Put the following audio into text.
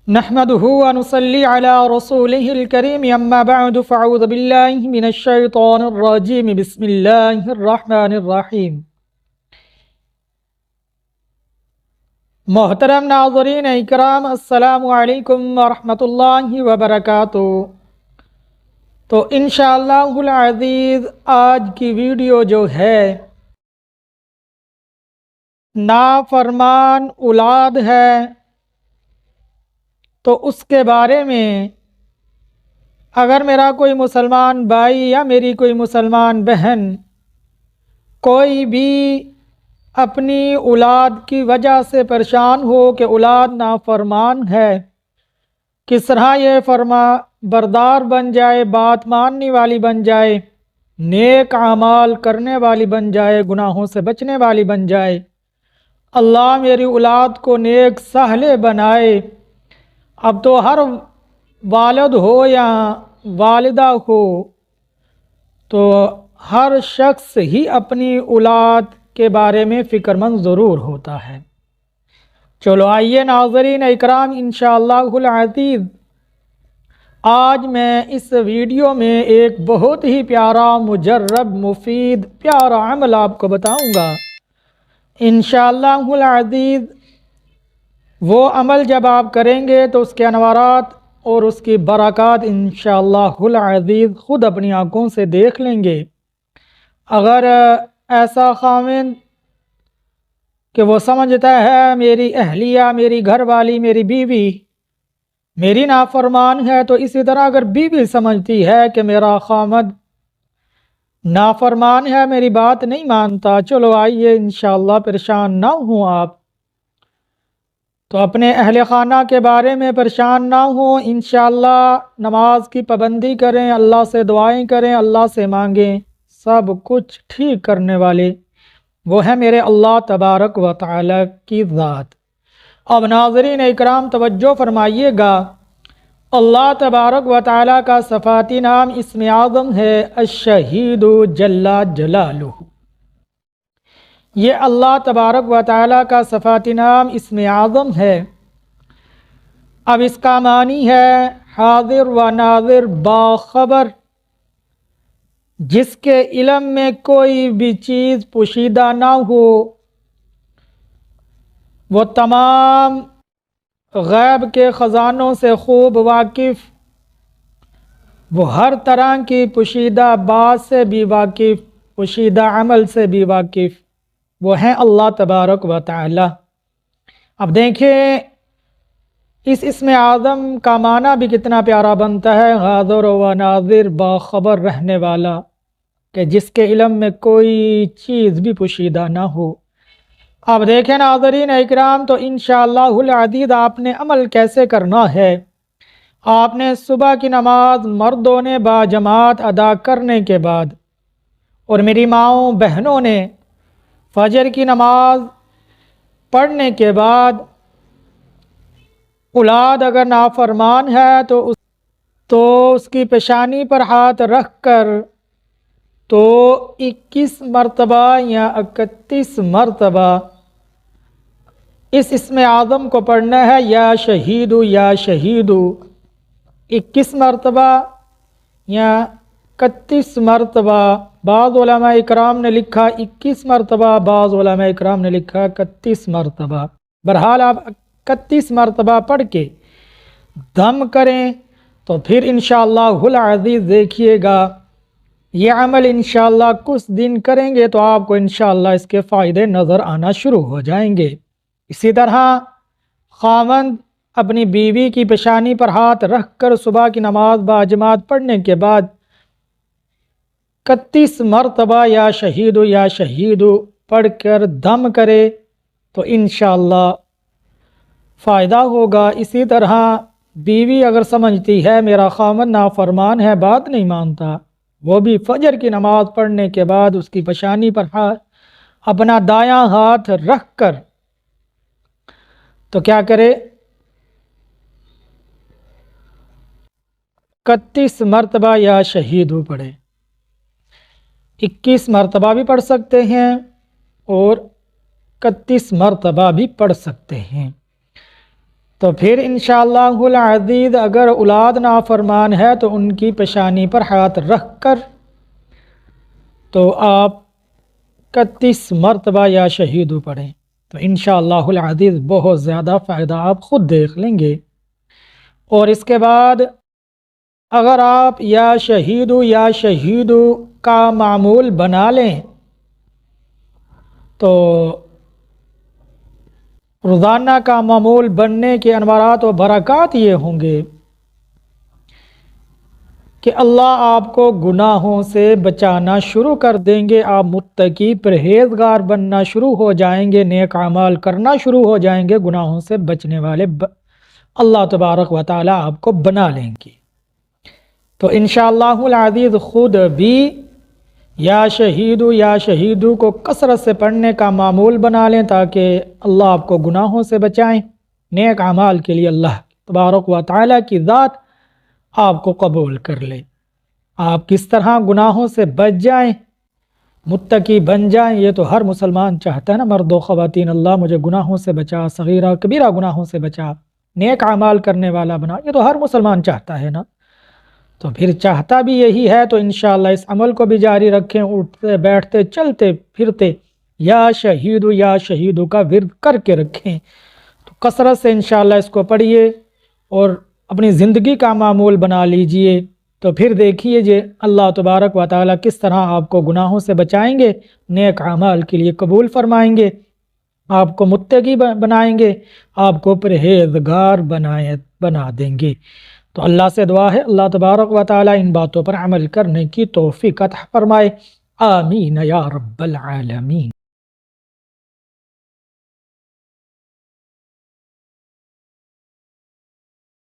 نحمده ونصلي على رسوله الكريم اما بعد فاعوذ بالله من الشيطان الرجيم بسم الله الرحمن الرحیم۔ محترم ناظرین اکرام، السلام علیکم ورحمۃ اللہ وبرکاتہ۔ تو انشاءاللہ العزیز آج کی ویڈیو جو ہے نافرمان اولاد ہے، تو اس کے بارے میں اگر میرا کوئی مسلمان بھائی یا میری کوئی مسلمان بہن کوئی بھی اپنی اولاد کی وجہ سے پریشان ہو کہ اولاد نافرمان ہے، کس طرح یہ فرما بردار بن جائے، بات ماننے والی بن جائے، نیک اعمال کرنے والی بن جائے، گناہوں سے بچنے والی بن جائے، اللہ میری اولاد کو نیک صالح بنائے۔ اب تو ہر والد ہو یا والدہ ہو، تو ہر شخص ہی اپنی اولاد کے بارے میں فکر مند ضرور ہوتا ہے۔ چلو آئیے ناظرین اکرام، انشاءاللہ العزیز آج میں اس ویڈیو میں ایک بہت ہی پیارا، مجرب، مفید، پیارا عمل آپ کو بتاؤں گا۔ انشاءاللہ العزیز وہ عمل جب آپ کریں گے تو اس کے انوارات اور اس کی برکات انشاءاللہ العزیز خود اپنی آنکھوں سے دیکھ لیں گے۔ اگر ایسا خاوند کہ وہ سمجھتا ہے میری اہلیہ، میری گھر والی، میری بیوی میری نافرمان ہے، تو اسی طرح اگر بیوی سمجھتی ہے کہ میرا خاوند نافرمان ہے، میری بات نہیں مانتا، چلو آئیے انشاءاللہ پریشان نہ ہوں آپ، تو اپنے اہل خانہ کے بارے میں پریشان نہ ہوں، انشاءاللہ نماز کی پابندی کریں، اللہ سے دعائیں کریں، اللہ سے مانگیں، سب کچھ ٹھیک کرنے والے وہ ہے میرے اللہ تبارک و تعالی کی ذات۔ اب ناظرین اکرام توجہ فرمائیے گا، اللہ تبارک و تعالی کا صفاتی نام اسم اعظم ہے الشہید جل جلالہ۔ یہ اللہ تبارک و تعالی کا صفاتی نام اسم اعظم ہے۔ اب اس کا معنی ہے حاضر و ناظر، باخبر، جس کے علم میں کوئی بھی چیز پوشیدہ نہ ہو، وہ تمام غیب کے خزانوں سے خوب واقف، وہ ہر طرح کی پوشیدہ بات سے بھی واقف، پوشیدہ عمل سے بھی واقف، وہ ہیں اللہ تبارک و تعالی۔ اب دیکھیں اس اسم اعظم کا معنی بھی کتنا پیارا بنتا ہے، حاضر و ناظر، باخبر رہنے والا، کہ جس کے علم میں کوئی چیز بھی پوشیدہ نہ ہو۔ اب دیکھیں ناظرین اکرام، تو انشاءاللہ العزیز آپ نے عمل کیسے کرنا ہے۔ آپ نے صبح کی نماز مردوں نے باجماعت ادا کرنے کے بعد، اور میری ماؤں بہنوں نے فجر کی نماز پڑھنے کے بعد، اولاد اگر نافرمان ہے تو اس کی پیشانی پر ہاتھ رکھ کر تو 21 مرتبہ یا 31 مرتبہ اس اسم اعظم کو پڑھنا ہے، یا شہیدو یا شہیدو، 21 مرتبہ یا 31 مرتبہ۔ بعض علماء اکرام نے لکھا 21 مرتبہ، بعض علماء اکرام نے لکھا 31 مرتبہ۔ بہرحال آپ 31 مرتبہ پڑھ کے دم کریں، تو پھر انشاءاللہ العزیز دیکھیے گا یہ عمل انشاءاللہ کچھ دن کریں گے تو آپ کو انشاءاللہ اس کے فائدے نظر آنا شروع ہو جائیں گے۔ اسی طرح خاوند اپنی بیوی کی پیشانی پر ہاتھ رکھ کر صبح کی نماز باجماعت پڑھنے کے بعد 31 مرتبہ یا شہیدو پڑھ کر دم کرے تو انشاءاللہ فائدہ ہوگا۔ اسی طرح بیوی اگر سمجھتی ہے میرا خاوند نافرمان ہے، بات نہیں مانتا، وہ بھی فجر کی نماز پڑھنے کے بعد اس کی پیشانی پر اپنا دایاں ہاتھ رکھ کر تو کیا کرے، 31 مرتبہ یا شہیدو پڑھے۔ 21 مرتبہ بھی پڑھ سکتے ہیں اور 31 مرتبہ بھی پڑھ سکتے ہیں۔ تو پھر انشاءاللہ العزیز اگر اولاد نافرمان ہے تو ان کی پیشانی پر ہاتھ رکھ کر تو آپ 31 مرتبہ یا شہیدو پڑھیں، تو انشاءاللہ العزیز بہت زیادہ فائدہ آپ خود دیکھ لیں گے۔ اور اس کے بعد اگر آپ یا شہیدو کا معمول بنا لیں تو روزانہ کا معمول بننے کے انوارات و برکات یہ ہوں گے کہ اللہ آپ کو گناہوں سے بچانا شروع کر دیں گے، آپ متقی پرہیزگار بننا شروع ہو جائیں گے، نیک اعمال کرنا شروع ہو جائیں گے، گناہوں سے بچنے والے اللہ تبارک و تعالی آپ کو بنا لیں گے۔ تو انشاءاللہ العزیز خود بھی یا شہیدو کو کثرت سے پڑھنے کا معمول بنا لیں تاکہ اللہ آپ کو گناہوں سے بچائیں، نیک اعمال کے لیے اللہ تبارک و تعالی کی ذات آپ کو قبول کر لے، آپ کس طرح گناہوں سے بچ جائیں، متقی بن جائیں۔ یہ تو ہر مسلمان چاہتا ہے نا، مرد و خواتین، اللہ مجھے گناہوں سے بچا، صغیرہ کبیرہ گناہوں سے بچا، نیک اعمال کرنے والا بنا، یہ تو ہر مسلمان چاہتا ہے نا۔ تو پھر چاہتا بھی یہی ہے تو انشاءاللہ اس عمل کو بھی جاری رکھیں، اٹھتے بیٹھتے چلتے پھرتے یا شہیدو کا ورد کر کے رکھیں، تو کثرت سے انشاءاللہ اس کو پڑھیے اور اپنی زندگی کا معمول بنا لیجئے، تو پھر دیکھیے جی اللہ تبارک و تعالی کس طرح آپ کو گناہوں سے بچائیں گے، نیک اعمال کے لیے قبول فرمائیں گے، آپ کو متقی بنائیں گے، آپ کو پرہیزگار بنا دیں گے۔ تو اللہ سے دعا ہے اللہ تبارک و تعالی ان باتوں پر عمل کرنے کی توفیق عطا فرمائے، آمین یا رب العالمین۔